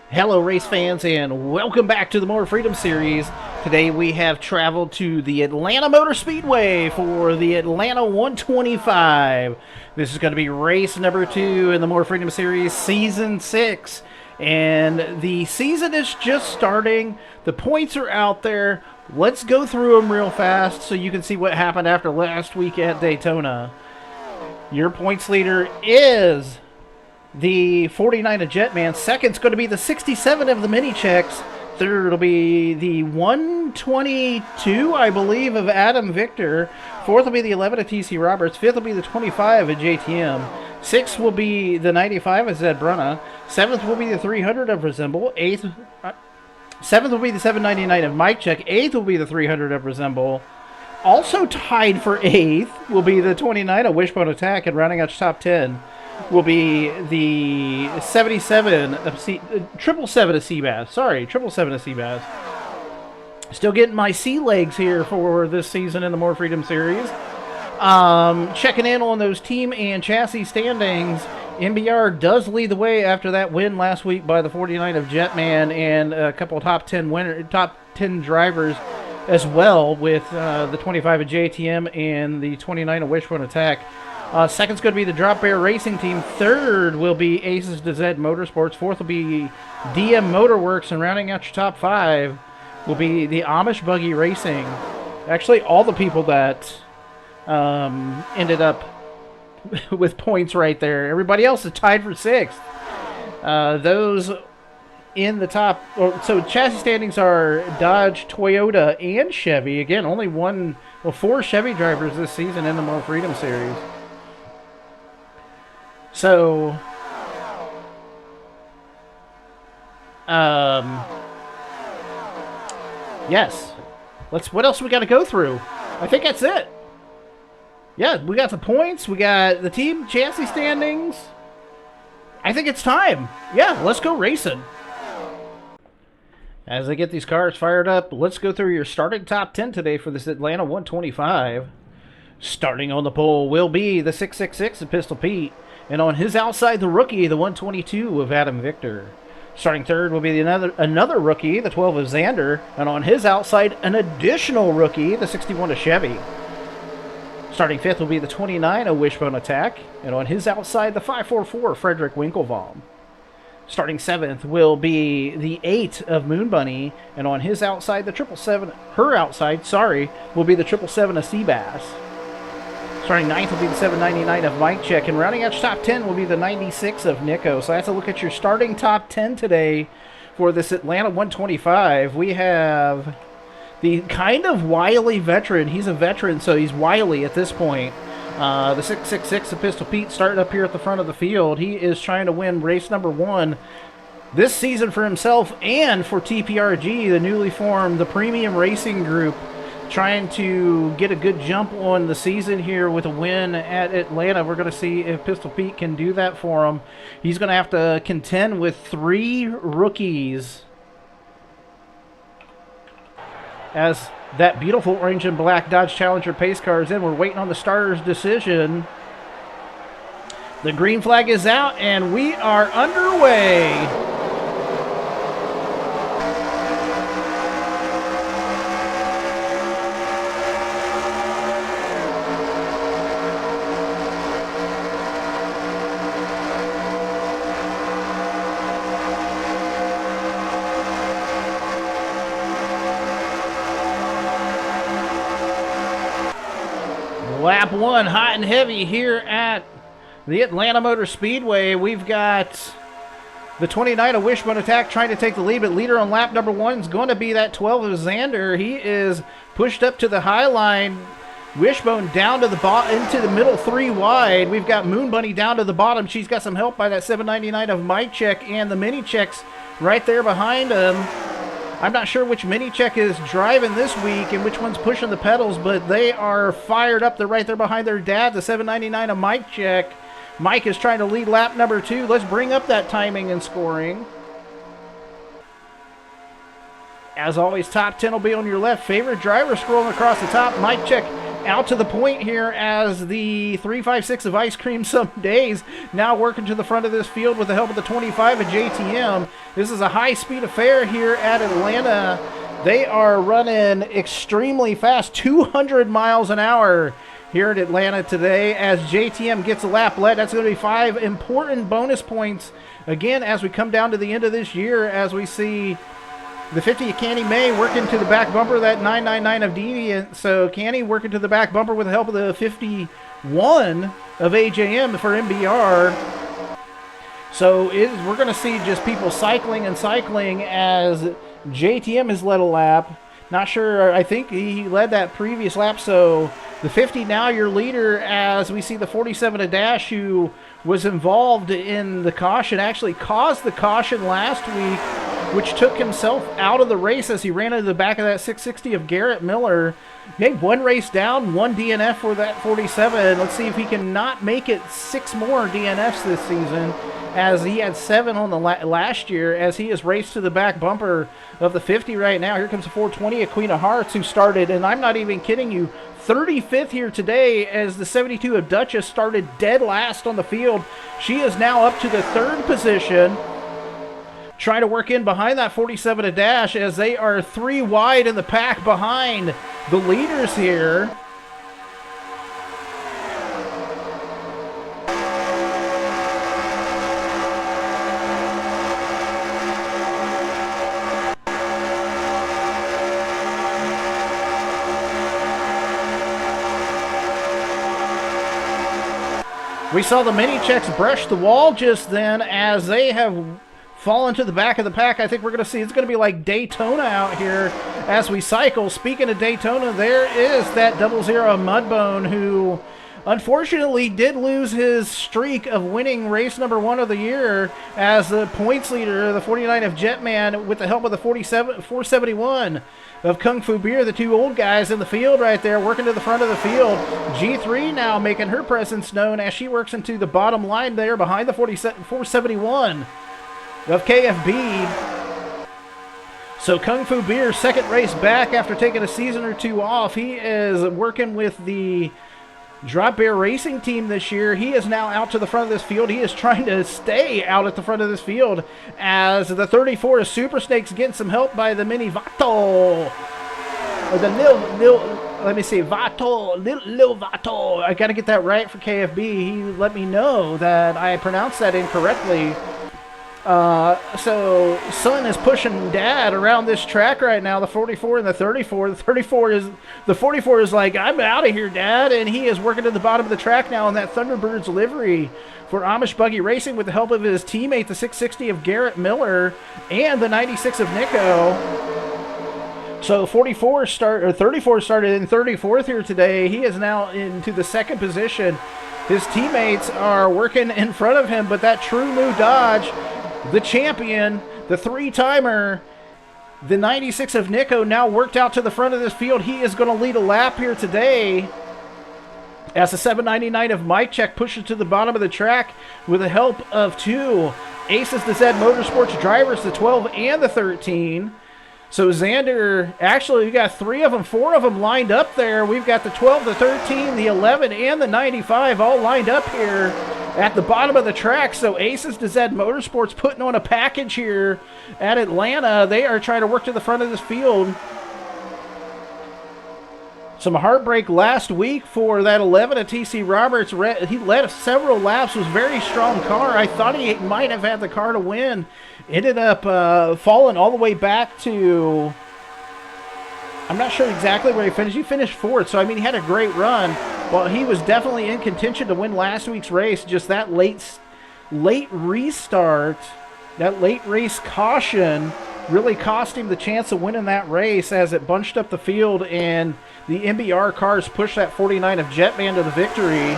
Hello, race fans, and welcome back to the More Freedom series. Today we have traveled to the Atlanta Motor Speedway for the Atlanta 125. This is going to be race number 2 in the More Freedom series, season 6. And the season is just starting. The points are out there. Let's go through them real fast so you can see what happened after last week at Daytona. Your points leader is the 49 of Jetman. Second's going to be the 67 of the mini checks. Third will be the 122, I believe, of Adam Victor. Fourth will be the 11 of TC Roberts. Fifth will be the 25 of JTM. Sixth will be the 95 of Zed Brunna. Seventh will be the 300 of Resemble. Seventh will be the 799 of Mike Check. Eighth will be the 300 of Resemble. Also tied for eighth will be the 29 of Wishbone Attack, and rounding out your top 10 will be the 77 of 777 of Seabass. Sorry, 777 of Seabass. Still getting my sea legs here for this season in the More Freedom series. Checking in on those team and chassis standings. MBR does lead the way after that win last week by the 49 of Jetman and a couple of top 10 drivers as well, with the 25 of JTM and the 29 of Wishbone Attack. Second's going to be the Drop Bear Racing Team. Third will be Aces to Zed Motorsports. Fourth will be DM Motorworks. And rounding out your top 5 will be the Amish Buggy Racing. Actually, all the people that ended up with points right there. Everybody else is tied for 6th. Those in the top... So chassis standings are Dodge, Toyota, and Chevy. Again, only 4 Chevy drivers this season in the More Freedom Series. So, yes. What else we got to go through? I think that's it. Yeah, we got the points. We got the team chassis standings. I think it's time. Yeah, let's go racing. As I get these cars fired up, let's go through your starting top 10 today for this Atlanta 125. Starting on the pole will be the 666 of Pistol Pete. And on his outside, the rookie, the 122 of Adam Victor. Starting third will be another rookie, the 12 of Xander. And on his outside, an additional rookie, the 61 of Chevy. Starting fifth will be the 29 of Wishbone Attack. And on his outside, the 544 Frederick Winklebaum. Starting seventh will be the 8 of Moon Bunny. And on his outside, the 777, her outside, sorry, will be the 777 of Seabass. Starting ninth will be the 799 of Mike Check, and rounding out your top 10 will be the 96 of Nico. So that's a look at your starting top 10 today for this Atlanta 125. We have the kind of wily veteran. He's a veteran, so he's wily at this point. The 666 of Pistol Pete starting up here at the front of the field. He is trying to win race number 1 this season for himself and for TPRG, the newly formed, the Premium Racing Group, trying to get a good jump on the season here with a win at Atlanta. We're going to see if Pistol Pete can do that for him. He's going to have to contend with 3 rookies as that beautiful orange and black Dodge Challenger pace car is in. We're waiting on the starter's decision. The green flag is out, and we are underway. Lap 1, hot and heavy here at the Atlanta Motor Speedway. We've got the 29 of Wishbone Attack trying to take the lead, but leader on lap number 1 is going to be that 12 of Xander. He is pushed up to the high line. Wishbone down to the bottom, into the middle 3 wide. We've got Moon Bunny down to the bottom. She's got some help by that 799 of Mike Check and the mini checks right there behind him. I'm not sure which mini check is driving this week and which one's pushing the pedals, but they are fired up. They're right there behind their dad, the 799 of Mike Check. Mike is trying to lead lap number 2. Let's bring up that timing and scoring. As always, top 10 will be on your left. Favorite driver scrolling across the top. Mike Check out to the point here as the 356 of Ice Cream Some Days now working to the front of this field with the help of the 25 of JTM. This is a high-speed affair here at Atlanta. They are running extremely fast, 200 miles an hour here at Atlanta today as JTM gets a lap led. That's going to be 5 important bonus points, again, as we come down to the end of this year, as we see the 50 of Canny May working to the back bumper, that 999 of Deviant. So Canny working to the back bumper with the help of the 51 of AJM for MBR. So we're going to see just people cycling and cycling as JTM has led a lap. Not sure, I think he led that previous lap. So the 50 now your leader, as we see the 47 of Dash, who was involved in the caution, actually caused the caution last week, which took himself out of the race as he ran into the back of that 660 of Garrett Miller. Okay, 1 race down, 1 DNF for that 47. Let's see if he can not make it 6 more DNFs this season, as he had 7 on the last year, as he is raced to the back bumper of the 50 right now. Here comes the 420 of Queen of Hearts, who started, and I'm not even kidding you, 35th here today, as the 72 of Duchess started dead last on the field. She is now up to the 3rd position, trying to work in behind that 47 of Dash, as they are 3 wide in the pack behind the leaders here. We saw the mini checks brush the wall just then, as they have fallen to the back of the pack. I think we're going to see it's going to be like Daytona out here as we cycle. Speaking of Daytona, there is that 00 Mudbone, who unfortunately did lose his streak of winning race number 1 of the year as the points leader, the 49 of Jetman, with the help of the 471 of Kung Fu Beer, the 2 old guys in the field right there working to the front of the field. G3 now making her presence known as she works into the bottom line there behind the 471 of KFB. So Kung Fu Beer, 2nd race back after taking a season or 2 off. He is working with the Drop Bear Racing team this year. He is now out to the front of this field. He is trying to stay out at the front of this field as the 34 of Super Snakes getting some help by the Mini Vato. Or the Lil Vato. I got to get that right for KFB. He let me know that I pronounced that incorrectly. So son is pushing dad around this track right now, the 44 and the 34. The 44 is like, I'm out of here, dad, and he is working to the bottom of the track now in that Thunderbirds livery for Amish Buggy Racing with the help of his teammate, the 660 of Garrett Miller and the 96 of Nico. So 34 34 started in 34th here today. He is now into the 2nd position. His teammates are working in front of him, but that True New Dodge, the champion, the 3-timer, the 96 of Nico, now worked out to the front of this field. He is going to lead a lap here today as the 799 of Mike Check pushes to the bottom of the track with the help of 2 Aces to Z Motorsports drivers, the 12 and the 13. So Xander, actually we got 3 of them, 4 of them lined up there. We've got the 12, the 13, the 11, and the 95 all lined up here at the bottom of the track. So Aces to Z Motorsports putting on a package here at Atlanta. They are trying to work to the front of this field. Some heartbreak last week for that 11 of TC Roberts. He led several laps, was a very strong car. I thought he might have had the car to win. Ended up falling all the way back to, I'm not sure exactly where he finished. He finished 4th, so I mean he had a great run. Well, he was definitely in contention to win last week's race. Just that late restart, that late race caution really cost him the chance of winning that race as it bunched up the field and the MBR cars pushed that 49 of Jetman to the victory.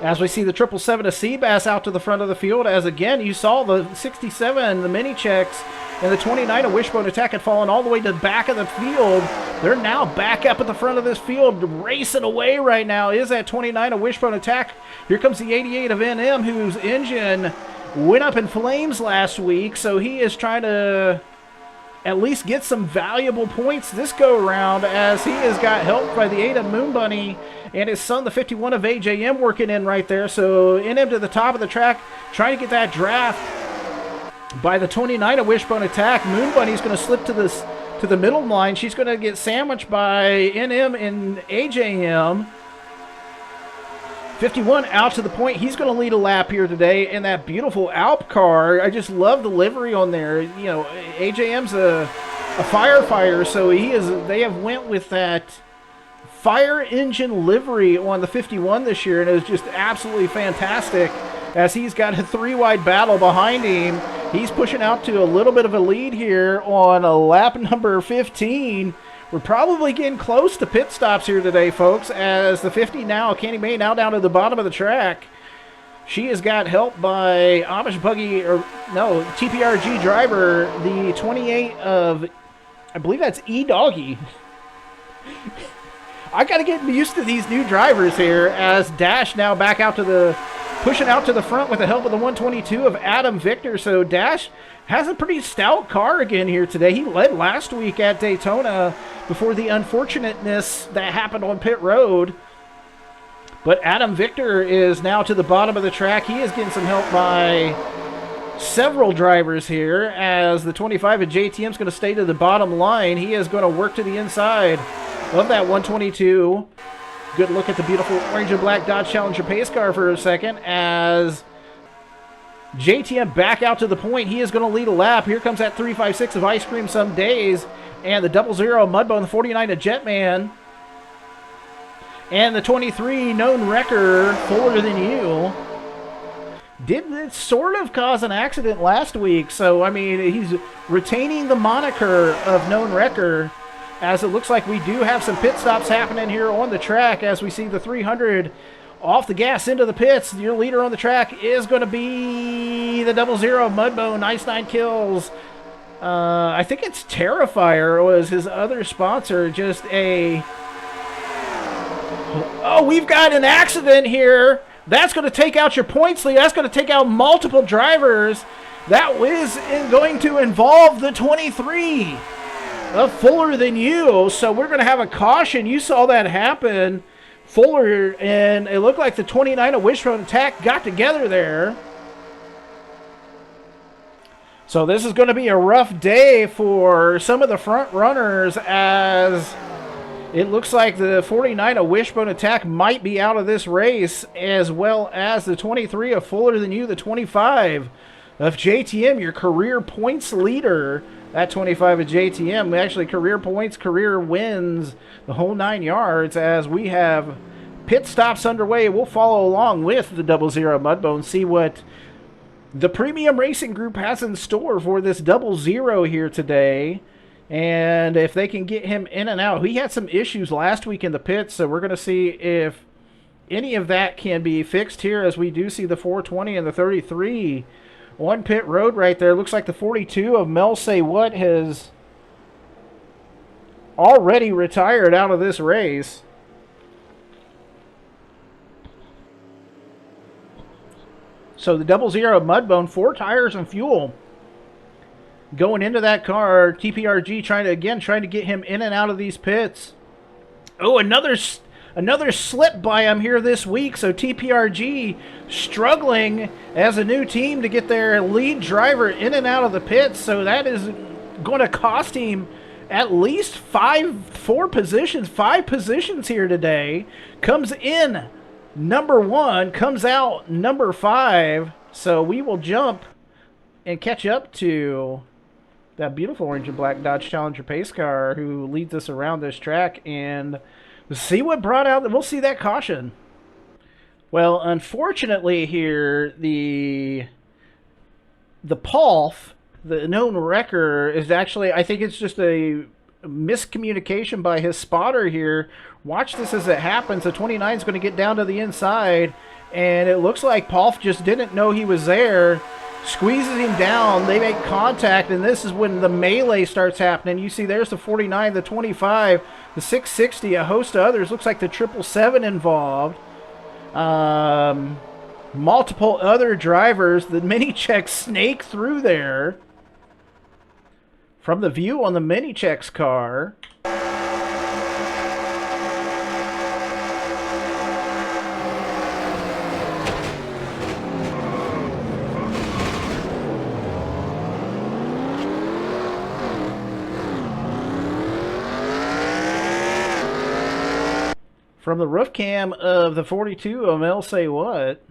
As we see the 777 of Seabass out to the front of the field, as again you saw the 67, the mini checks, and the 29 of Wishbone Attack had fallen all the way to the back of the field. They're now back up at the front of this field, racing away right now is that 29 of Wishbone Attack. Here comes the 88 of NM, whose engine went up in flames last week, so he is trying to at least get some valuable points this go around, as he has got help by the 8 of Moon Bunny and his son, the 51 of AJM, working in right there. So NM to the top of the track, trying to get that draft by the 29 of Wishbone Attack. Moon Bunny's going to slip to the middle line. She's going to get sandwiched by NM and AJM. 51 out to the point. He's going to lead a lap here today in that beautiful Alp car. I just love the livery on there. You know, AJM's a firefighter, so they have went with that fire engine livery on the 51 this year, and it was just absolutely fantastic, as he's got a 3-wide battle behind him. He's pushing out to a little bit of a lead here on a lap number 15. We're probably getting close to pit stops here today, folks, as the 50 now, Candy May now down to the bottom of the track. She has got help by TPRG driver, the 28 of, I believe that's E-Doggy. I got to get used to these new drivers here, as Dash now back out to the, pushing out to the front with the help of the 122 of Adam Victor. So Dash has a pretty stout car again here today. He led last week at Daytona before the unfortunateness that happened on pit road. But Adam Victor is now to the bottom of the track. He is getting some help by several drivers here, as the 25 of JTM is going to stay to the bottom line. He is going to work to the inside of that 122. Good look at the beautiful orange and black Dodge Challenger pace car for a second, as JTM back out to the point. He is going to lead a lap. Here comes that 356 of Ice Cream Some Days, and the 00 Mudbone, the 49 of Jetman, and the 23 Known Wrecker, Fuller Than You. Did sort of cause an accident last week, so I mean, he's retaining the moniker of Known Wrecker, as it looks like we do have some pit stops happening here on the track, as we see the 300 off the gas into the pits. Your leader on the track is going to be the 00 Mudbone, nice 9 kills. I think it's Terrifier was his other sponsor. Oh, we've got an accident here. That's going to take out your points lead. That's going to take out multiple drivers. That is going to involve the 23 of Fuller Than You. So we're going to have a caution. You saw that happen. Fuller and it looked like the 29 of Wishbone Attack got together there. So this is going to be a rough day for some of the front runners, as it looks like the 49 of Wishbone Attack might be out of this race, as well as the 23 of Fuller Than You, the 25 of JTM, your career points leader. That 25 of JTM, actually career points, career wins, the whole 9 yards, as we have pit stops underway. We'll follow along with the 00 Mudbone, see what the Premium Racing Group has in store for this 00 here today, and if they can get him in and out. He had some issues last week in the pits, so we're going to see if any of that can be fixed here, as we do see the 420 and the 33 on pit road right there. Looks like the 42 of Mel Say What has already retired out of this race. So the 00 Mudbone, 4 tires and fuel going into that car. TPRG trying to get him in and out of these pits. Oh, another slip by him here this week. So TPRG struggling as a new team to get their lead driver in and out of the pits. So that is going to cost him at least 5 positions here today. Comes in number 1, comes out number 5. So we will jump and catch up to that beautiful orange and black Dodge Challenger pace car, who leads us around this track, and see what brought out. We'll see that caution. Well, unfortunately here, the Palf, the known wrecker, is actually, I think it's just a miscommunication by his spotter here. Watch this as it happens. The 29 is going to get down to the inside, and it looks like Palf just didn't know he was there. Squeezes him down. They make contact, and this is when the melee starts happening. You see there's the 49, the 25, the 660, a host of others. Looks like the 777 involved. Multiple other drivers. The mini checks snake through there. From the view on the Mini Checks car, from the roof cam of the 42 of Mel Say What.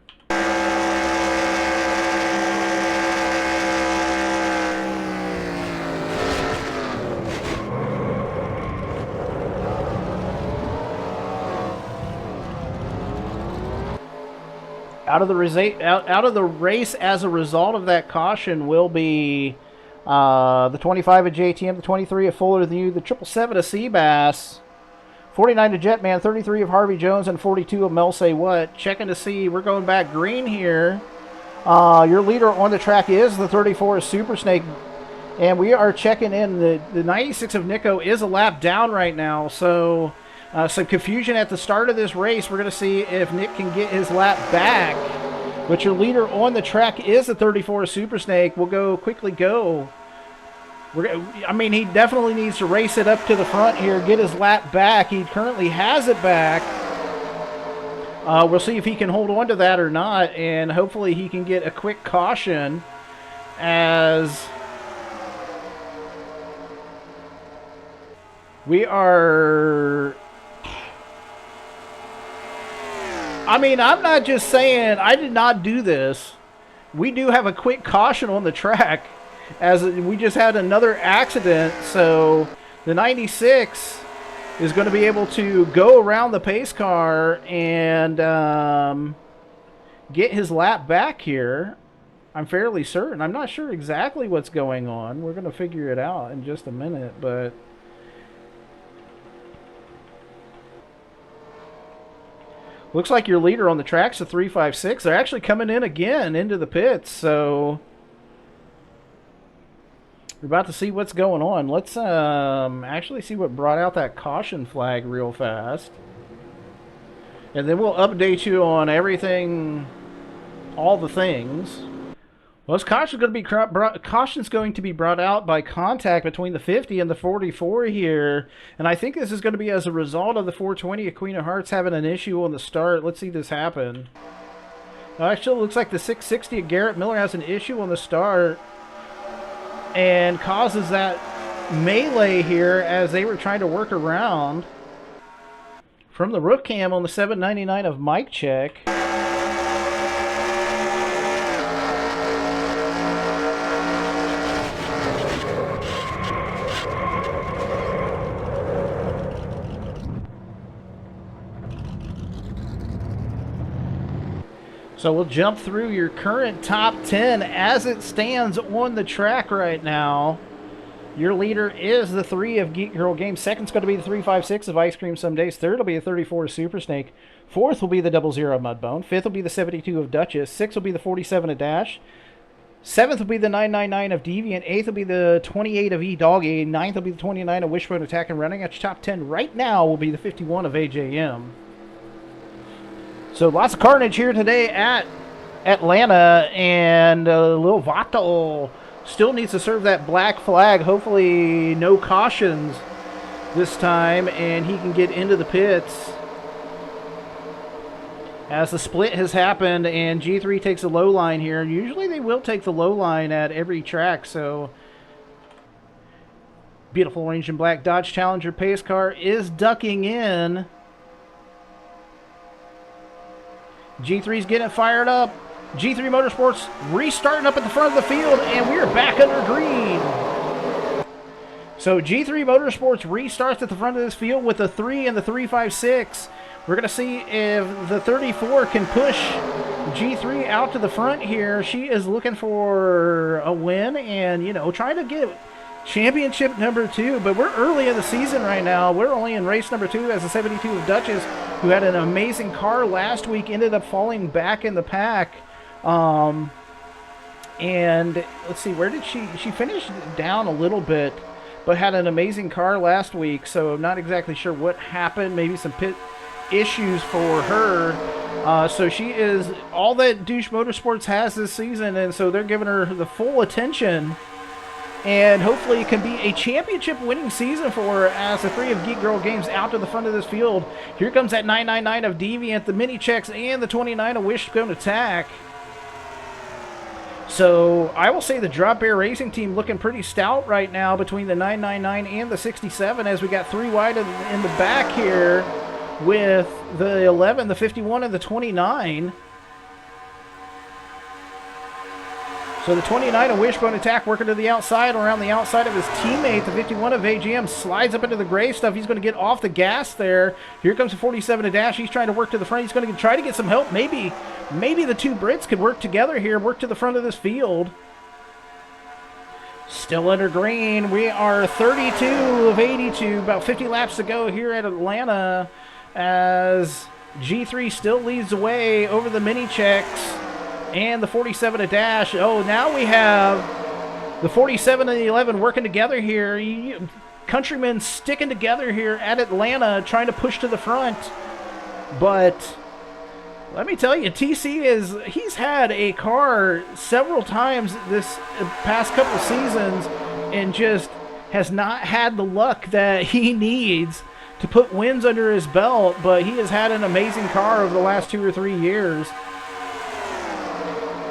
Out of the race as a result of that caution will be the 25 of JTM, the 23 of Fuller View, the 777 of Seabass, 49 of Jetman, 33 of Harvey Jones, and 42 of Mel Say What. Checking to see, we're going back green here. Your leader on the track is the 34 of Super Snake, and we are checking in. The 96 of Nico is a lap down right now, so some confusion at the start of this race. We're going to see if Nick can get his lap back, but your leader on the track is the 34 of Super Snake. We'll quickly go. I mean, he definitely needs to race it up to the front here, get his lap back. He currently has it back. We'll see if he can hold on to that or not, and hopefully he can get a quick caution as we are... I mean, I'm not just saying I did not do this. We do have a quick caution on the track, as we just had another accident, so the 96 is going to be able to go around the pace car and get his lap back here. I'm fairly certain. I'm not sure exactly what's going on. We're going to figure it out in just a minute, but looks like your leader on the track's a 356. They're actually coming in again into the pits, so we're about to see what's going on. Let's actually see what brought out that caution flag real fast. And then we'll update you on everything, all the things. Well, this caution's going to be brought out by contact between the 50 and the 44 here. And I think this is going to be as a result of the 420 of Queen of Hearts having an issue on the start. Let's see this happen. Actually, it looks like the 660 of Garrett Miller has an issue on the start and causes that melee here as they were trying to work around. From the roof cam on the 799 of Mike Check. So we'll jump through your current top 10 as it stands on the track right now. Your leader is the 3 of Geek Girl Games. Second's going to be the 356 of Ice Cream Some Days. Third will be the 34 of Super Snake. Fourth will be the 00 of Mudbone. Fifth will be the 72 of Duchess. Sixth will be the 47 of Dash. Seventh will be the 999 of Deviant. Eighth will be the 28 of E-Doggy. Ninth will be the 29 of Wishbone Attack and Running. At your top 10 right now will be the 51 of AJM. So lots of carnage here today at Atlanta, and Lil Vato still needs to serve that black flag. Hopefully no cautions this time, and he can get into the pits as the split has happened, and G3 takes a low line here. Usually they will take the low line at every track, so beautiful orange and black Dodge Challenger pace car is ducking in. G3's getting fired up. G3 Motorsports restarting up at the front of the field, and we're back under green. So G3 Motorsports restarts at the front of this field with the 3 and the 356. We're going to see if the 34 can push G3 out to the front here. She is looking for a win and, you know, trying to get championship number 2, but we're early in the season right now. We're only in race number 2 as the 72 of Duchess, who had an amazing car last week, ended up falling back in the pack. And let's see, where did she finished down a little bit, but had an amazing car last week, so I'm not exactly sure what happened. Maybe some pit issues for her. So she is all that Douche Motorsports has this season, and so they're giving her the full attention and hopefully it can be a championship winning season for her as the 3 of Geek Girl Games out to the front of this field. Here comes that 999 of Deviant, the Mini Checks, and the 29 of Wishbone Attack. So I will say the Drop Bear Racing team looking pretty stout right now between the 999 and the 67, as we got 3 wide in the back here with the 11, the 51, and the 29. So the 29 of Wishbone Attack working to the outside, around the outside of his teammate. The 51 of AGM slides up into the gray stuff. He's going to get off the gas there. Here comes the 47 of Dash. He's trying to work to the front. He's going to try to get some help. Maybe the two Brits could work together here, work to the front of this field. Still under green. We are 32 of 82. About 50 laps to go here at Atlanta as G3 still leads the way over the Mini Checks and the 47 of Dash. Oh, now we have the 47 and the 11 working together here. Countrymen sticking together here at Atlanta, trying to push to the front. But let me tell you, TC he's had a car several times this past couple seasons and just has not had the luck that he needs to put wins under his belt, but he has had an amazing car over the last 2 or 3 years.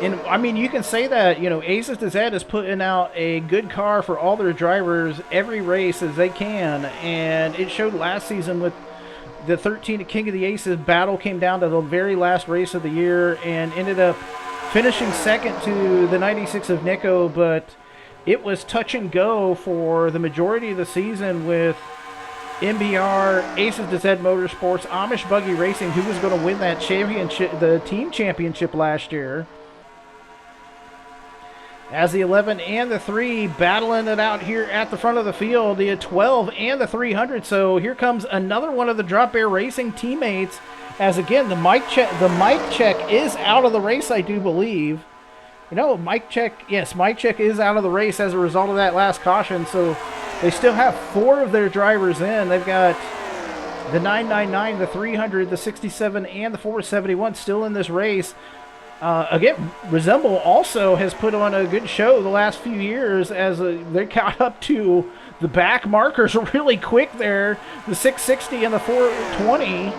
And I mean, you can say that, you know, Aces to Zed is putting out a good car for all their drivers every race as they can, and it showed last season with the 13 King of the Aces battle. Came down to the very last race of the year and ended up finishing second to the 96 of Nico, but it was touch and go for the majority of the season with MBR, Aces to Zed Motorsports, Amish Buggy Racing, who was going to win that championship, the team championship last year. As the 11 and the 3 battling it out here at the front of the field, the 12 and the 300. So here comes another one of the Drop Bear Racing teammates. As again, the mic check is out of the race, I do believe. You know, mic check is out of the race as a result of that last caution. So they still have 4 of their drivers in. They've got the 999, the 300, the 67, and the 471 still in this race. Again, Resemble also has put on a good show the last few years as they got up to the back markers really quick there. The 660 and the 420.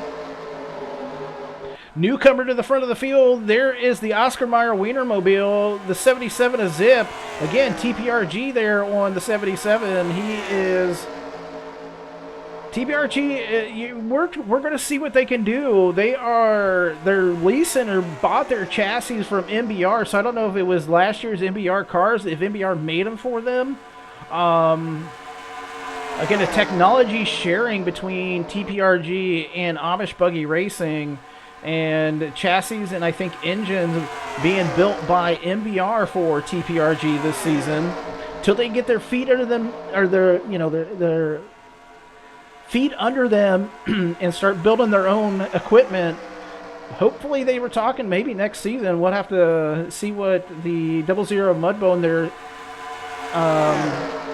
Newcomer to the front of the field, there is the Oscar Mayer Wienermobile, the 77 of Zip. Again, TPRG there on the 77. He is... TPRG, we're going to see what they can do. They're leasing or bought their chassis from MBR, so I don't know if it was last year's MBR cars, if MBR made them for them. Again, a technology sharing between TPRG and Amish Buggy Racing, and chassis and I think engines being built by MBR for TPRG this season, till they get their feet under them, or their feet under them and start building their own equipment. Hopefully they were talking maybe next season. We'll have to see what the 00 Mudbone, their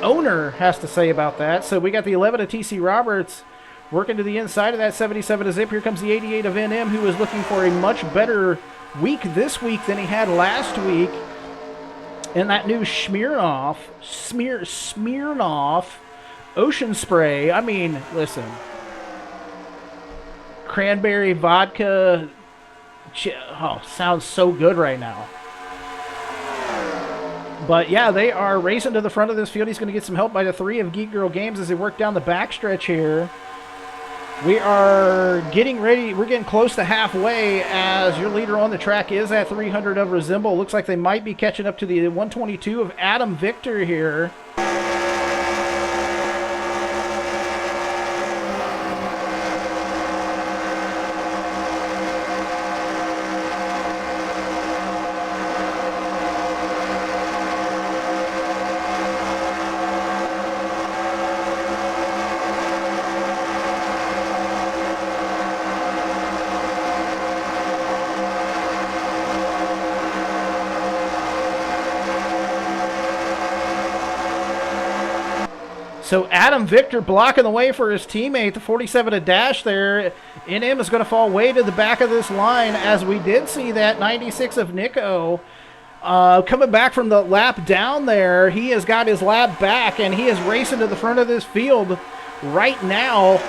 owner, has to say about that. So we got the 11 of TC Roberts working to the inside of that 77 of Zip. Here comes the 88 of NM, who is looking for a much better week this week than he had last week. And that new Smirnoff Ocean Spray. I mean, listen. Cranberry vodka. Oh, sounds so good right now. But yeah, they are racing to the front of this field. He's going to get some help by the 3 of Geek Girl Games as they work down the backstretch here. We are getting ready. We're getting close to halfway as your leader on the track is at 300 of Resemble. Looks like they might be catching up to the 122 of Adam Victor here. So Adam Victor blocking the way for his teammate, the 47 of Dash there. NM is going to fall way to the back of this line, as we did see that 96 of Nico Coming back from the lap down there, he has got his lap back, and he is racing to the front of this field right now.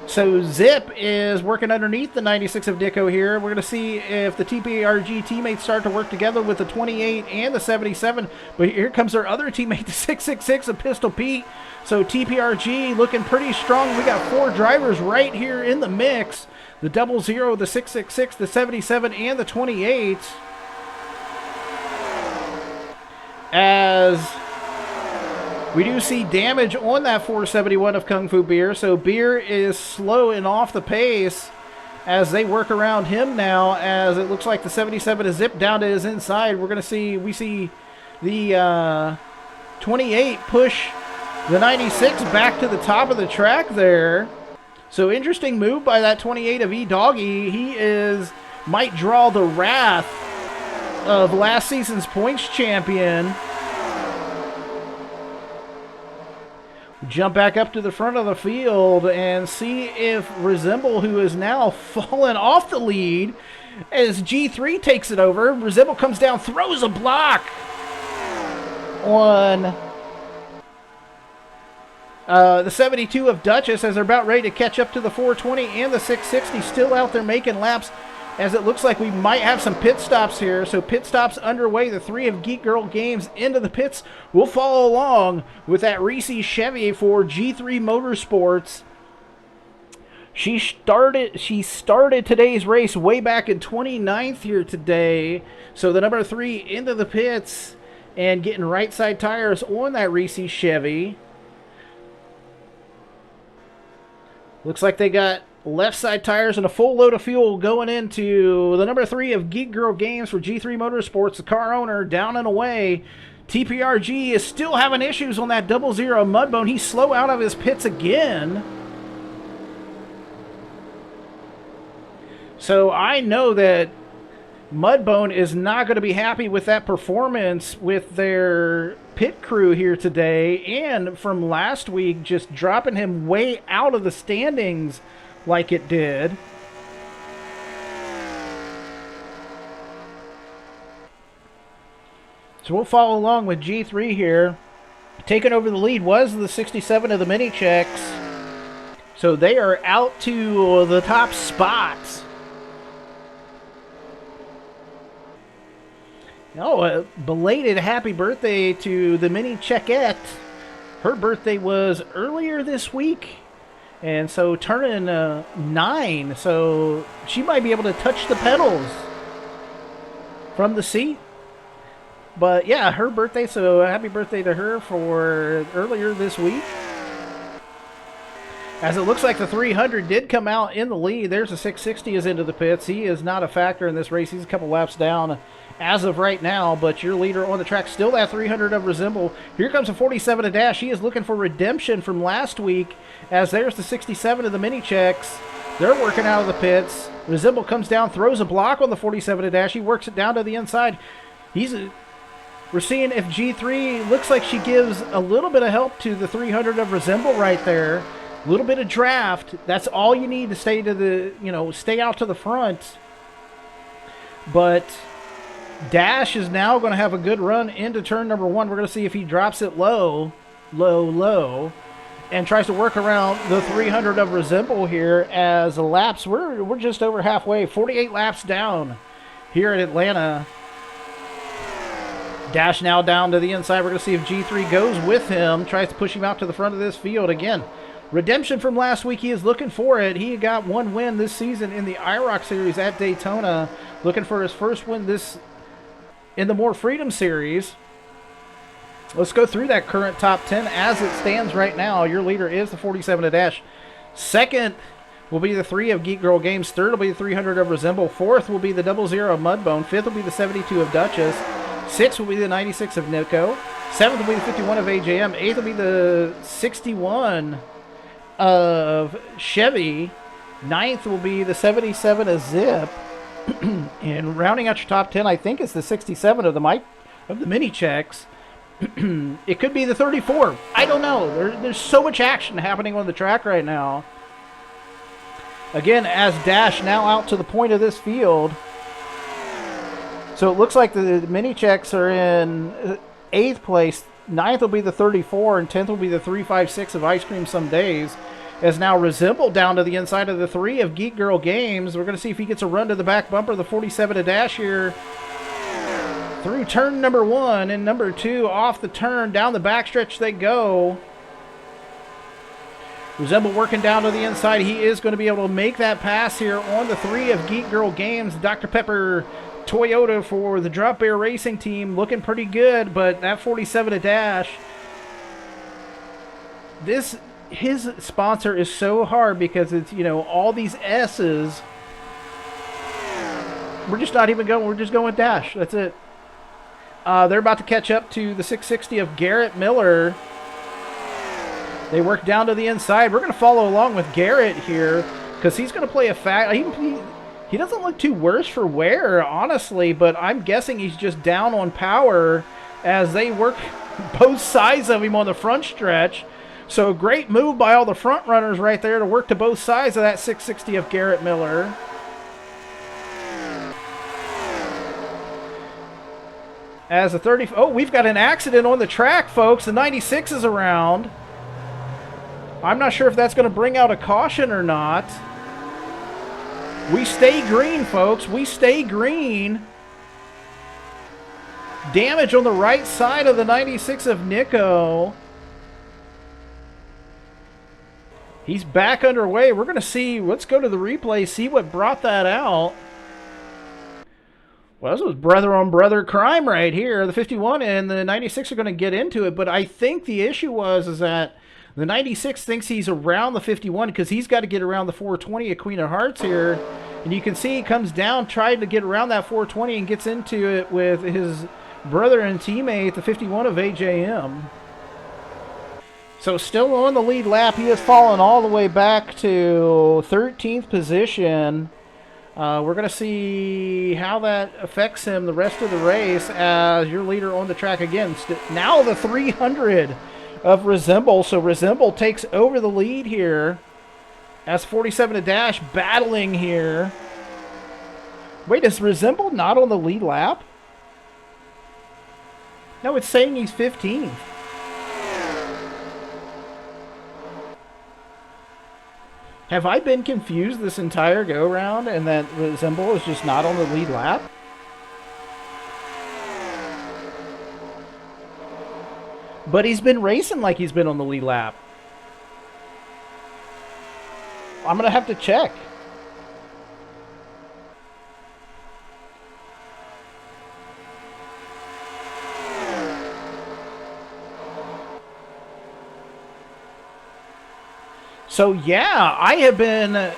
So Zip is working underneath the 96 of Dicko here. We're going to see if the TPRG teammates start to work together with the 28 and the 77. But here comes their other teammate, the 666 of Pistol Pete. So TPRG looking pretty strong. We got 4 drivers right here in the mix. The 00, the 666, the 77, and the 28. As we do see damage on that 471 of Kung Fu Beer, so Beer is slow and off the pace as they work around him now, as it looks like the 77 is zipped down to his inside. We see the 28 push the 96 back to the top of the track there. So interesting move by that 28 of E-Doggy. He might draw the wrath of last season's points champion. Jump back up to the front of the field and see if Resemble, who is now fallen off the lead, as G3 takes it over. Resemble comes down, throws a block on the 72 of Duchess as they're about ready to catch up to the 420 and the 660. Still out there making laps, as it looks like we might have some pit stops here. So pit stops underway. The 3 of Geek Girl Games into the pits. We'll follow along with that Reese Chevy for G3 Motorsports. She started today's race way back in 29th here today. So the number 3 into the pits and getting right side tires on that Reese Chevy. Looks like they got left side tires and a full load of fuel going into the number 3 of Geek Girl Games for G3 Motorsports. The car owner down and away. TPRG is still having issues on that 00 Mudbone. He's slow out of his pits again. So I know that Mudbone is not going to be happy with that performance with their pit crew here today, and from last week just dropping him way out of the standings like it did. So we'll follow along with G3 here. Taking over the lead was the 67 of the Mini Checks. So they are out to the top spots. Oh, a belated happy birthday to the Mini Checkette. Her birthday was earlier this week. And so turning 9. So she might be able to touch the pedals from the seat. But yeah, her birthday. So happy birthday to her for earlier this week. As it looks like the 300 did come out in the lead. There's a 660 is into the pits. He is not a factor in this race. He's a couple laps down as of right now, but your leader on the track, still that 300 of Resemble. Here comes a 47 of Dash. He is looking for redemption from last week, as there's the 67 of the Mini Checks. They're working out of the pits. Resemble comes down, throws a block on the 47 of Dash. He works it down to the inside. We're seeing if G3 looks like she gives a little bit of help to the 300 of Resemble right there. A little bit of draft. That's all you need to stay to the, stay out to the front. But Dash is now going to have a good run into turn number 1. We're going to see if he drops it low, and tries to work around the 300 of Resemble here. As the laps, we're just over halfway, 48 laps down here at Atlanta. Dash now down to the inside. We're going to see if G3 goes with him, tries to push him out to the front of this field again. Redemption from last week, he is looking for it. He got one win this season in the IROC Series at Daytona, looking for his first win in the More Freedom Series. Let's go through that current top 10 as it stands right now. Your leader is the 47 of Dash. Second will be the 3 of Geek Girl Games. Third will be the 300 of Resemble. Fourth will be the 00 of Mudbone. Fifth will be the 72 of Duchess. Sixth will be the 96 of Nico. Seventh will be the 51 of AJM. Eighth will be the 61 of Chevy. Ninth will be the 77 of Zip. And rounding out your top 10, I think it's the 67 of the Mini Checks. It could be the 34. I don't know. There's so much action happening on the track right now. Again, as Dash now out to the point of this field. So it looks like the mini checks are in 8th place. 9th will be the 34, and 10th will be the 356 of Ice Cream Some Days. As now Resemble down to the inside of the 3 of Geek Girl Games. We're going to see if he gets a run to the back bumper, the 47 to dash here. Through turn number 1 and number 2, off the turn, down the backstretch they go. Resemble working down to the inside. He is going to be able to make that pass here on the 3 of Geek Girl Games. Dr. Pepper Toyota for the Drop Bear Racing Team, looking pretty good, but that 47 to dash. His sponsor is so hard because it's, you know, all these S's. We're just not even going, we're just going dash. That's it. They're about to catch up to the 660 of Garrett Miller. They work down to the inside. We're going to follow along with Garrett here because he's going to play a he doesn't look too worse for wear, honestly, but I'm guessing he's just down on power as they work both sides of him on the front stretch. So great move by all the front runners right there to work to both sides of that 660 of Garrett Miller. As the 30, oh, we've got an accident on the track, folks. The 96 is around. I'm not sure if that's going to bring out a caution or not. We stay green, folks. We stay green. Damage on the right side of the 96 of Nico. He's back underway. We're going to see. Let's go to the replay, see what brought that out. Well, this was brother-on-brother crime right here. The 51 and the 96 are going to get into it, but I think the issue is that the 96 thinks he's around the 51 because he's got to get around the 420 at Queen of Hearts here. And you can see he comes down trying to get around that 420 and gets into it with his brother and teammate, the 51 of AJM. So still on the lead lap. He has fallen all the way back to 13th position. We're going to see how that affects him the rest of the race as your leader on the track again. Now the 300 of Resemble. So Resemble takes over the lead here as 47 to dash battling here. Wait, is Resemble not on the lead lap? No, it's saying he's 15th. Have I been confused this entire go-round and that Resemble is just not on the lead lap? But he's been racing like he's been on the lead lap. I'm going to have to check. So yeah, I have been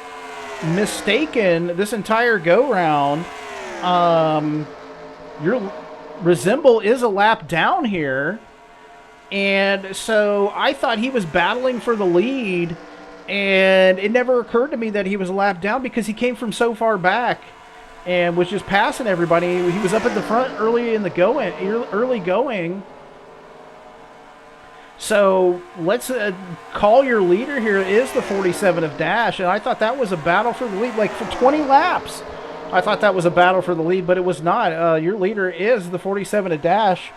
mistaken this entire go-round. Your Resemble is a lap down here. And so I thought he was battling for the lead, and it never occurred to me that he was a lap down because he came from so far back and was just passing everybody. He was up at the front early going. So let's call your leader here is the 47 of Dash, and I thought that was a battle for the lead, like for 20 laps. I thought that was a battle for the lead, but it was not. Your leader is the 47 of Dash.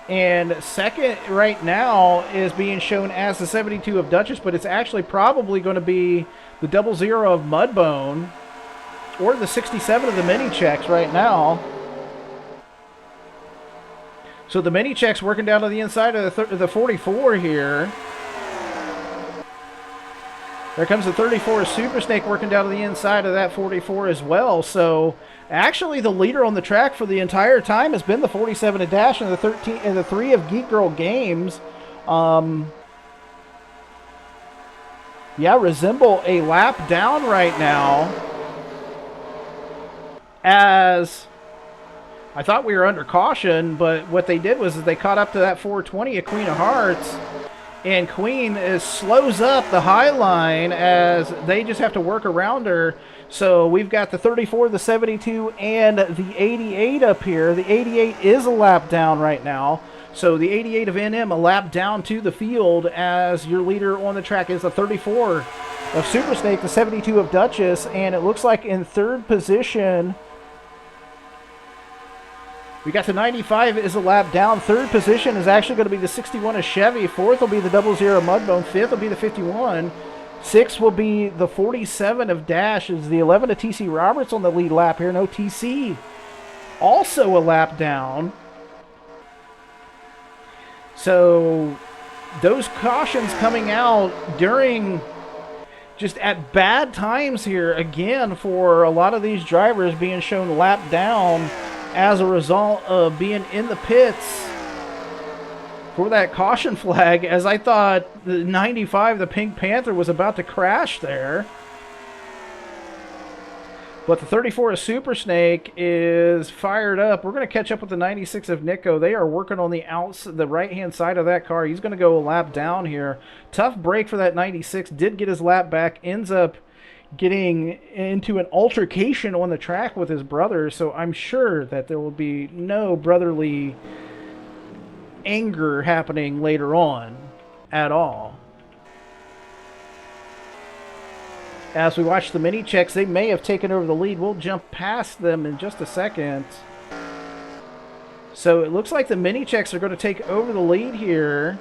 And second right now is being shown as the 72 of Duchess, but it's actually probably going to be the 00 of Mudbone or the 67 of the Mini Checks right now. So the Mini Checks working down to the inside of the 44 here. There comes the 34 of Super Snake working down to the inside of that 44 as well. So actually the leader on the track for the entire time has been the 47 of Dash and the 13 and the 3 of Geek Girl Games. Yeah, Resemble a lap down right now. As I thought we were under caution, but what they did was they caught up to that 420 of Queen of Hearts. And Queen slows up the high line as they just have to work around her. So we've got the 34, the 72, and the 88 up here. The 88 is a lap down right now. So the 88 of NM a lap down to the field as your leader on the track is the 34 of Super Snake, the 72 of Duchess. And it looks like in third position We got the 95 is a lap down. Third position is actually going to be the 61 of Chevy. Fourth will be the 00 Mudbone. Fifth will be the 51. Sixth will be the 47 of Dash. Is the 11 of TC Roberts on the lead lap here. No TC. Also a lap down. So those cautions coming out during just at bad times here again for a lot of these drivers being shown lap down as a result of being in the pits for that caution flag, as I thought the 95, the Pink Panther, was about to crash there. But the 34 of Super Snake is fired up. We're going to catch up with the 96 of Nico. They are working on the right-hand side of that car. He's going to go a lap down here. Tough break for that 96. Did get his lap back. Ends up getting into an altercation on the track with his brother. So I'm sure that there will be no brotherly anger happening later on at all. As we watch the mini checks, they may have taken over the lead. We'll jump past them in just a second. So it looks like the mini checks are going to take over the lead here.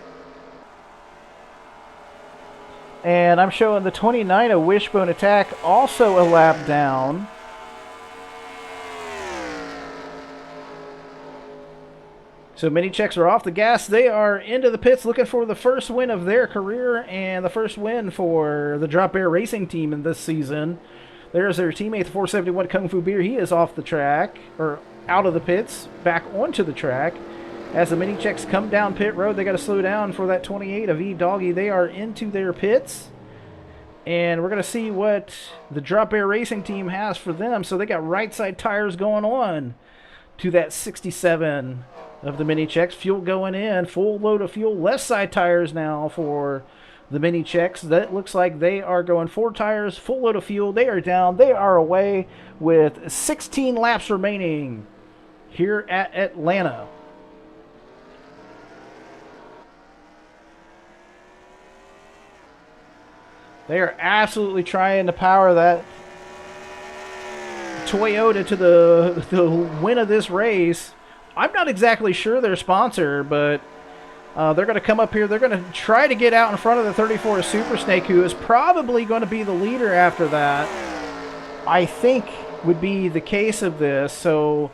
And I'm showing the 29 of Wishbone Attack, also a lap down. So mini checks are off the gas. They are into the pits looking for the first win of their career and the first win for the Drop Bear Racing team in this season. There's their teammate, the 471 Kung Fu Beer. He is off the track, or out of the pits, back onto the track. As the mini checks come down pit road, they got to slow down for that 28 of E-Doggy. They are into their pits. And we're going to see what the Drop Bear Racing team has for them. So they got right side tires going on to that 67 of the mini checks. Fuel going in, full load of fuel. Left side tires now for the mini checks. That looks like they are going 4 tires, full load of fuel. They are down. They are away with 16 laps remaining here at Atlanta. They are absolutely trying to power that Toyota to the win of this race. I'm not exactly sure their sponsor, but they're going to come up here. They're going to try to get out in front of the 34 Super Snake, who is probably going to be the leader after that. I think would be the case of this. So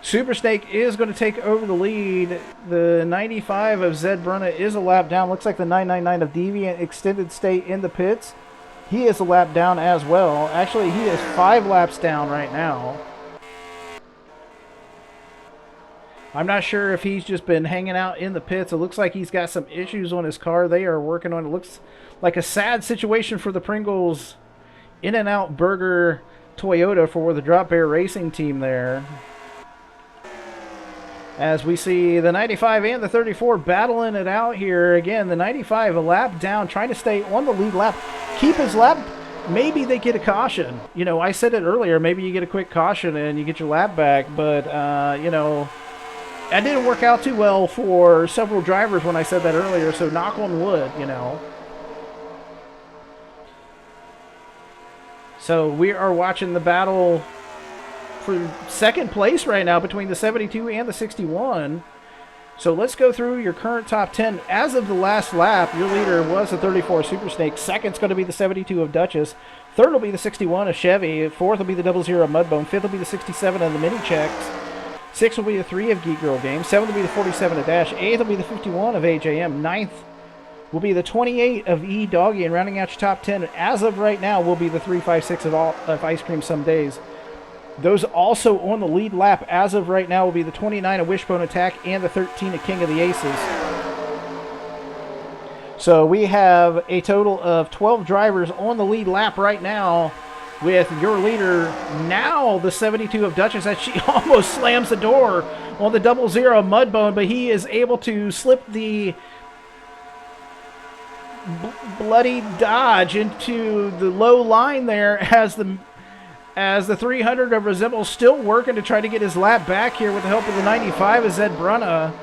Super Snake is going to take over the lead. The 95 of Zed Brunna is a lap down. Looks like the 999 of Deviant extended stay in the pits. He is a lap down as well. Actually, he is 5 laps down right now. I'm not sure if he's just been hanging out in the pits. It looks like he's got some issues on his car. They are working on it. It looks like a sad situation for the Pringles In-N-Out Burger Toyota for the Drop Bear Racing team there. As we see the 95 and the 34 battling it out here. Again, the 95 a lap down, trying to stay on the lead lap. Keep his lap. Maybe they get a caution. You know, I said it earlier. Maybe you get a quick caution and you get your lap back. But, you know, that didn't work out too well for several drivers when I said that earlier. So knock on wood, you know. So we are watching the battle for second place right now between the 72 and the 61. So let's go through your current top 10. As of the last lap, your leader was the 34 Super Snake. Second's going to be the 72 of Duchess. Third will be the 61 of Chevy. Fourth will be the 00 Mudbone. Fifth will be the 67 of the Mini Checks. Sixth will be the 3 of Geek Girl Games. Seventh will be the 47 of Dash. Eighth will be the 51 of AJM. Ninth will be the 28 of E-Doggy. And rounding out your top 10, as of right now, will be the 356 of Ice Cream Some Days. Those also on the lead lap as of right now will be the 29 of Wishbone Attack and the 13 of King of the Aces. So we have a total of 12 drivers on the lead lap right now, with your leader now the 72 of Duchess, as she almost slams the door on the 00 Mudbone, but he is able to slip the bloody dodge into the low line there as the 300 of Resemble still working to try to get his lap back here with the help of the 95 of Zed Brunna.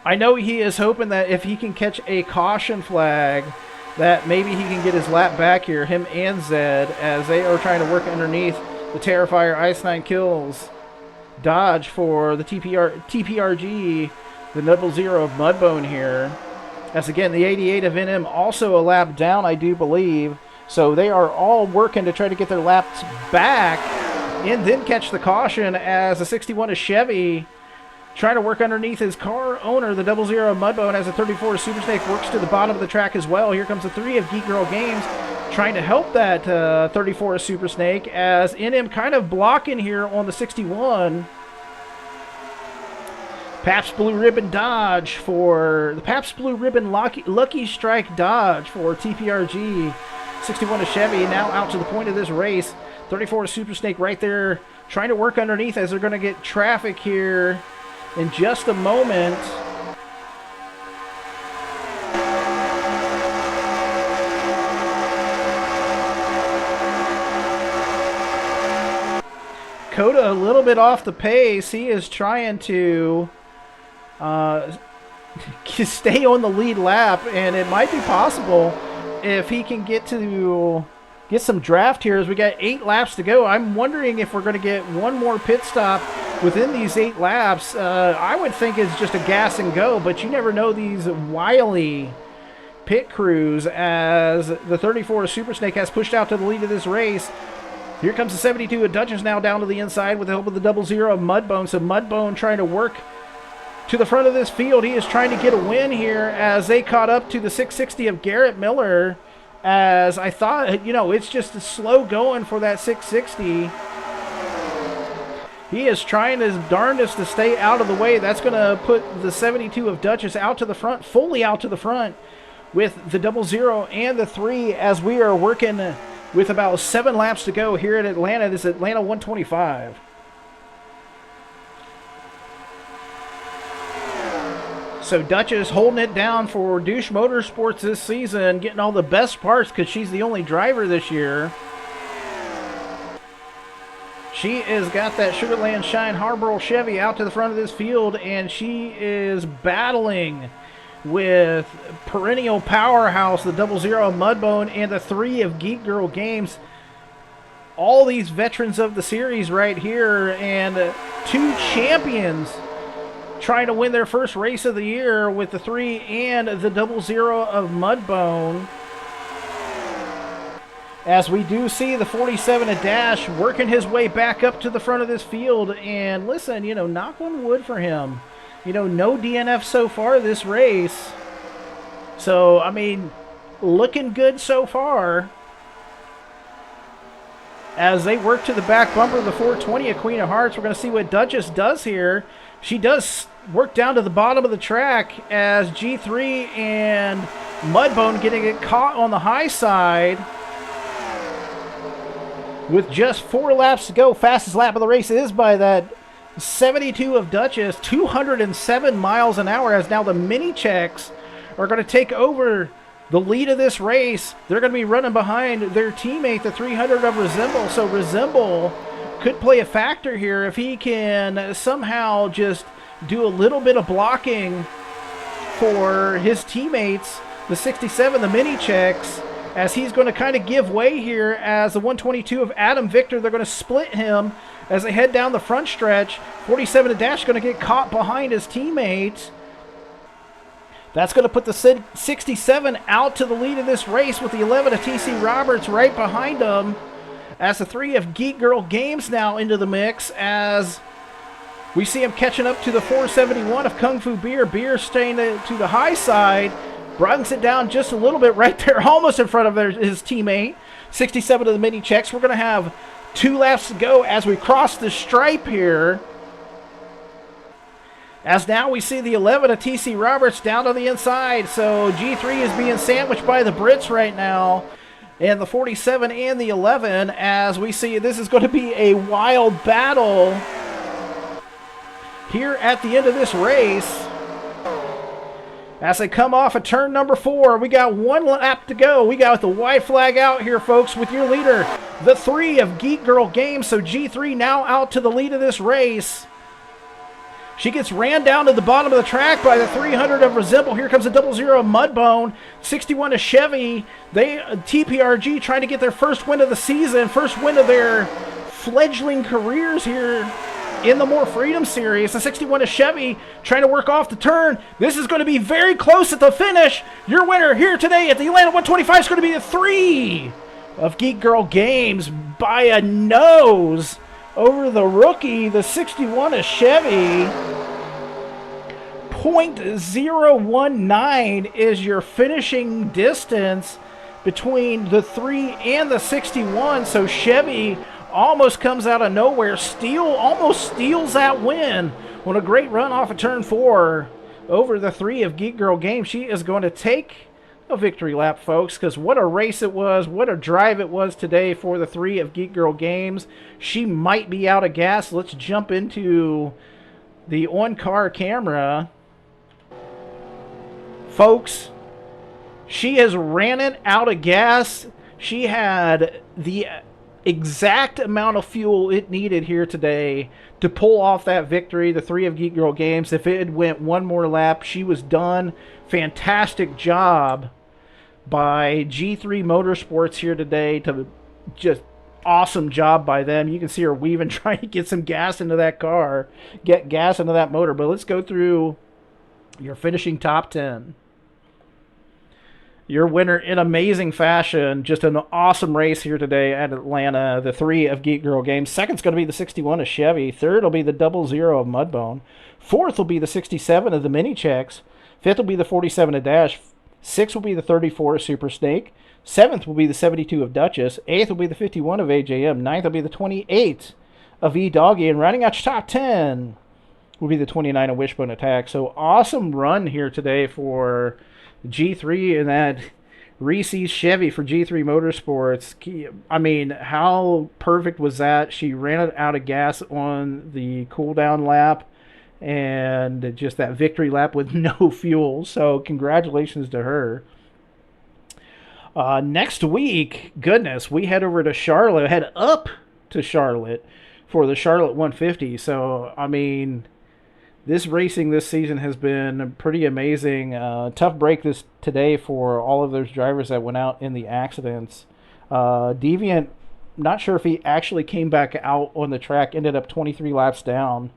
I know he is hoping that if he can catch a caution flag, that maybe he can get his lap back here, him and Zed, as they are trying to work underneath the Terrifier Ice 9 Kills Dodge for the TPRG, the 00 of Mudbone here. As again, the 88 of NM also a lap down, I do believe. So they are all working to try to get their laps back and then catch the caution as the 61 of Chevy trying to work underneath his car owner, the 00 of Mudbone, as the 34 of Super Snake works to the bottom of the track as well. Here comes the 3 of Geek Girl Games trying to help that 34 of Super Snake as NM kind of blocking here on the 61. Pabst Blue Ribbon Dodge for the Pabst Blue Ribbon Lucky Strike Dodge for TPRG. 61 of Chevy now out to the point of this race. 34 of Super Snake right there trying to work underneath as they're going to get traffic here in just a moment. Coda a little bit off the pace. He is trying to stay on the lead lap, and it might be possible if he can get some draft here as we got 8 laps to go. I'm wondering if we're going to get one more pit stop within these 8 laps. I would think it's just a gas and go, but you never know these wily pit crews as the 34 of Super Snake has pushed out to the lead of this race. Here comes the 72 of Duchess now down to the inside with the help of the 00 of Mudbone. So Mudbone trying to work to the front of this field. He is trying to get a win here as they caught up to the 660 of Garrett Miller. As I thought, it's just a slow going for that 660. He is trying his darndest to stay out of the way. That's going to put the 72 of Duchess out to the front, fully out to the front with the 00 and the 3 as we are working with about 7 laps to go here at Atlanta. This is Atlanta 125. So Duchess holding it down for Douche Motorsports this season, getting all the best parts because she's the only driver this year. She has got that Sugarland Shine Harborough Chevy out to the front of this field, and she is battling with perennial powerhouse, the 00 Mudbone, and the 3 of Geek Girl Games. All these veterans of the series right here, and 2 champions trying to win their first race of the year with the 3 and the 00 of Mudbone. As we do see the 47 of Dash working his way back up to the front of this field. And listen, knock on wood for him. No DNF so far this race. So, looking good so far. As they work to the back bumper of the 420 of Queen of Hearts, we're going to see what Duchess does here. She does work down to the bottom of the track as G3 and Mudbone getting it caught on the high side. With just 4 laps to go, fastest lap of the race is by that 72 of Duchess, 207 miles an hour, as now the mini checks are going to take over the lead of this race. They're going to be running behind their teammate, the 300 of Resemble. So Resemble could play a factor here if he can somehow just do a little bit of blocking for his teammates, the 67, the mini checks, as he's going to kind of give way here as the 122 of Adam Victor. They're going to split him as they head down the front stretch. 47 of Dash going to get caught behind his teammate. That's going to put the 67 out to the lead of this race with the 11 of TC Roberts right behind him. As the 3 of Geek Girl Games now into the mix, as we see him catching up to the 471 of Kung Fu Beer. Beer staying to the high side. Brings it down just a little bit right there, almost in front of his teammate. 67 of the mini checks. We're going to have 2 laps to go as we cross the stripe here. As now we see the 11 of TC Roberts down to the inside. So G3 is being sandwiched by the Brits right now. And the 47 and the 11, as we see this is going to be a wild battle here at the end of this race. As they come off of turn number 4, we got 1 lap to go. We got the white flag out here, folks, with your leader, the 3 of Geek Girl Games. So G3 now out to the lead of this race. She gets ran down to the bottom of the track by the 300 of Resemble. Here comes the 00 of Mudbone. 61 of Chevy. TPRG trying to get their first win of the season, first win of their fledgling careers here in the More Freedom Series. The 61 is Chevy trying to work off the turn. This is going to be very close at the finish. Your winner here today at the Atlanta 125 is going to be the 3 of Geek Girl Games by a nose over the rookie. The 61 is Chevy. .019 is your finishing distance between the 3 and the 61. So Chevy almost comes out of nowhere, almost steals that win on a great run off of turn 4 over the 3 of Geek Girl Games. She is going to take a victory lap, folks, because what a race it was, what a drive it was today for the 3 of Geek Girl Games. She might be out of gas. Let's jump into the on-car camera. Folks, she has ran it out of gas. She had the exact amount of fuel it needed here today to pull off that victory, the 3 of Geek Girl Games. If it had went one more lap, she was done. Fantastic job by G3 Motorsports here today. Just awesome job by them. You can see her weaving, trying to get some gas into that car, get gas into that motor. But let's go through your finishing top 10. Your winner in amazing fashion. Just an awesome race here today at Atlanta. The 3 of Geek Girl Games. Second's going to be the 61 of Chevy. Third will be the 00 of Mudbone. Fourth will be the 67 of the Mini Checks. Fifth will be the 47 of Dash. Sixth will be the 34 of Super Snake. Seventh will be the 72 of Duchess. Eighth will be the 51 of AJM. Ninth will be the 28 of E-Doggy. And rounding out your top 10 will be the 29 of Wishbone Attack. So awesome run here today for G3 and that Reese's Chevy for G3 Motorsports. I mean, how perfect was that? She ran it out of gas on the cool down lap and just that victory lap with no fuel. So congratulations to her. Next week, goodness, we head over to Charlotte, head up to Charlotte for the Charlotte 150. So, I mean, this racing this season has been pretty amazing. Tough break today for all of those drivers that went out in the accidents. Deviant, not sure if he actually came back out on the track, ended up 23 laps down.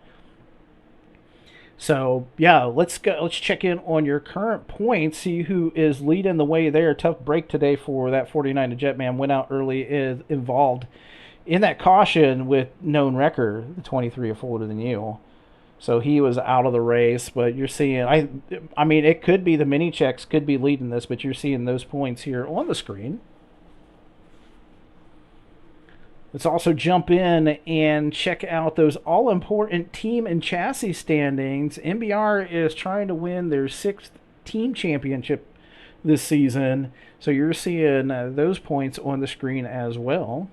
So, yeah, let's check in on your current points, see who is leading the way there. Tough break today for that 49 to Jetman. Went out early, is involved in that caution with known wrecker, the 23 of Fuller Than You. So he was out of the race, but you're seeing, I mean, it could be the Mini Checks could be leading this, but you're seeing those points here on the screen. Let's also jump in and check out those all-important team and chassis standings. MBR is trying to win their 6th team championship this season, so you're seeing those points on the screen as well.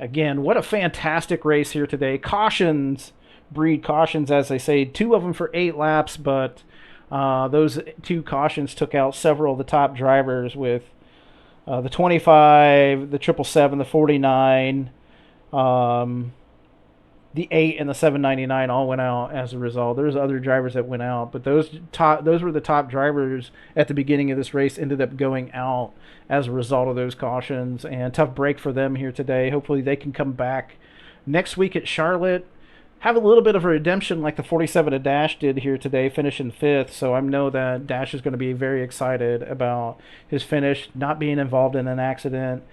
Again, what a fantastic race here today. Cautions breed cautions, as they say. 2 of them for 8 laps, but those 2 cautions took out several of the top drivers with the 25, the 777, the 49, the 8, and the 799 all went out as a result. There's other drivers that went out, but those were the top drivers at the beginning of this race, ended up going out as a result of those cautions. And tough break for them here today. Hopefully they can come back next week at Charlotte, have a little bit of a redemption like the 47 of Dash did here today, finishing 5th. So I know that Dash is going to be very excited about his finish, not being involved in an accident,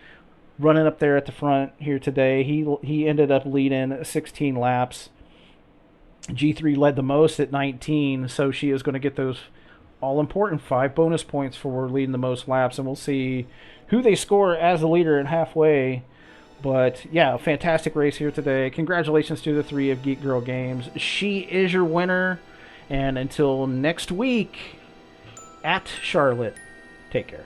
running up there at the front here today. He ended up leading 16 laps. G3 led the most at 19, so she is going to get those all-important 5 bonus points for leading the most laps, and we'll see who they score as the leader in halfway. But, yeah, fantastic race here today. Congratulations to the 3 of Geek Girl Games. She is your winner, and until next week at Charlotte, take care.